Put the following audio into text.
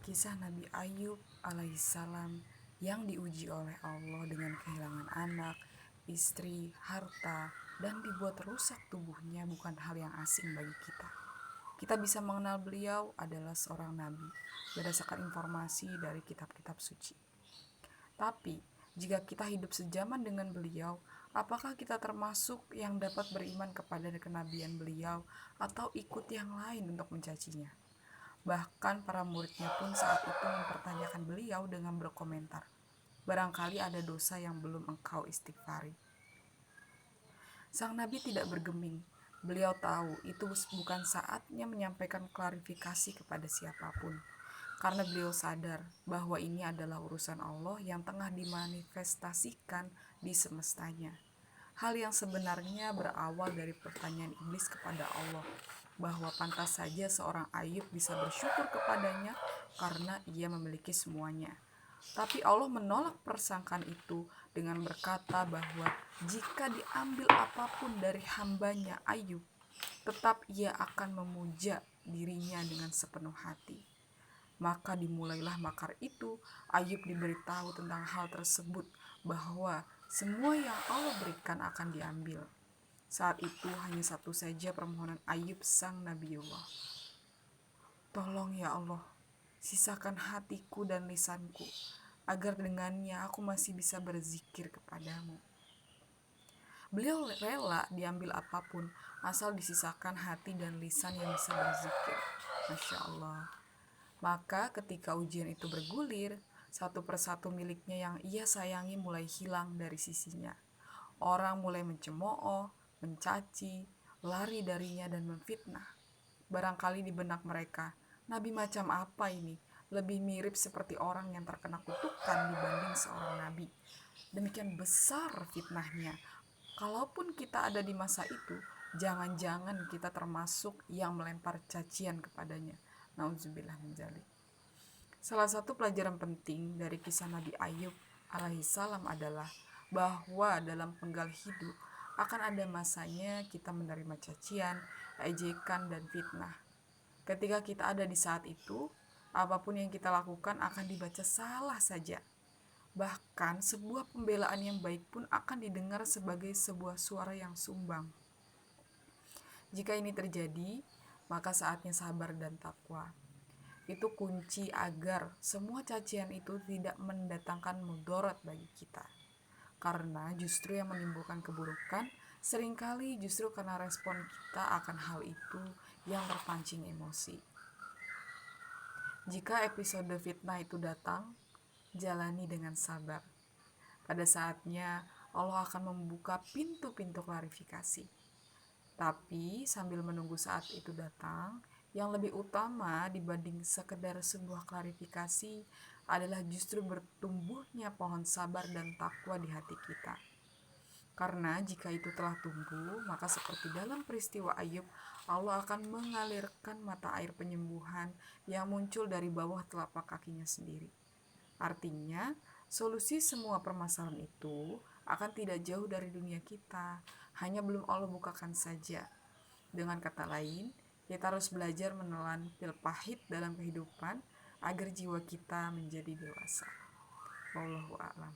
Kisah Nabi Ayub alaihissalam yang diuji oleh Allah dengan kehilangan anak, istri, harta, dan dibuat rusak tubuhnya bukan hal yang asing bagi kita. Kita bisa mengenal beliau adalah seorang nabi berdasarkan informasi dari kitab-kitab suci. Tapi, jika kita hidup sejaman dengan beliau, apakah kita termasuk yang dapat beriman kepada kenabian beliau atau ikut yang lain untuk mencacinya? Bahkan para muridnya pun saat itu mempertanyakan beliau dengan berkomentar, barangkali ada dosa yang belum engkau istighfari. Sang Nabi tidak bergeming. Beliau tahu itu bukan saatnya menyampaikan klarifikasi kepada siapapun, karena beliau sadar bahwa ini adalah urusan Allah yang tengah dimanifestasikan di semestanya. Hal yang sebenarnya berawal dari pertanyaan iblis kepada Allah, bahwa pantas saja seorang Ayub bisa bersyukur kepadanya karena ia memiliki semuanya. Tapi Allah menolak persangkaan itu dengan berkata bahwa jika diambil apapun dari hambanya Ayub, tetap ia akan memuja dirinya dengan sepenuh hati. Maka dimulailah makar itu. Ayub diberitahu tentang hal tersebut, bahwa semua yang Allah berikan akan diambil. Saat itu hanya satu saja permohonan Ayub sang Nabiullah. Tolong ya Allah, sisakan hatiku dan lisanku, agar dengannya aku masih bisa berzikir kepadamu. Beliau rela diambil apapun, asal disisakan hati dan lisan yang bisa berzikir. Masya Allah. Maka ketika ujian itu bergulir, satu persatu miliknya yang ia sayangi mulai hilang dari sisinya. Orang mulai mencemooh, mencaci, lari darinya dan memfitnah. Barangkali di benak mereka, nabi macam apa ini? Lebih mirip seperti orang yang terkena kutukan dibanding seorang nabi. Demikian besar fitnahnya. Kalaupun kita ada di masa itu, jangan-jangan kita termasuk yang melempar cacian kepadanya. Nauzubillah min dzalik. Salah satu pelajaran penting dari kisah Nabi Ayub alaihissalam adalah bahwa dalam penggal hidup akan ada masanya kita menerima cacian, ejekan, dan fitnah. Ketika kita ada di saat itu, apapun yang kita lakukan akan dibaca salah saja. Bahkan sebuah pembelaan yang baik pun akan didengar sebagai sebuah suara yang sumbang. Jika ini terjadi, maka saatnya sabar dan takwa. Itu kunci agar semua cacian itu tidak mendatangkan mudarat bagi kita. Karena justru yang menimbulkan keburukan seringkali justru karena respon kita akan hal itu yang terpancing emosi. Jika episode fitnah itu datang, jalani dengan sabar. Pada saatnya Allah akan membuka pintu-pintu klarifikasi. Tapi sambil menunggu saat itu datang, yang lebih utama dibanding sekedar sebuah klarifikasi adalah justru bertumbuhnya pohon sabar dan takwa di hati kita. Karena jika itu telah tumbuh, maka seperti dalam peristiwa Ayub, Allah akan mengalirkan mata air penyembuhan yang muncul dari bawah telapak kakinya sendiri. Artinya, solusi semua permasalahan itu akan tidak jauh dari dunia kita, hanya belum Allah bukakan saja. Dengan kata lain, kita harus belajar menelan pil pahit dalam kehidupan agar jiwa kita menjadi dewasa. Wallahu a'lam.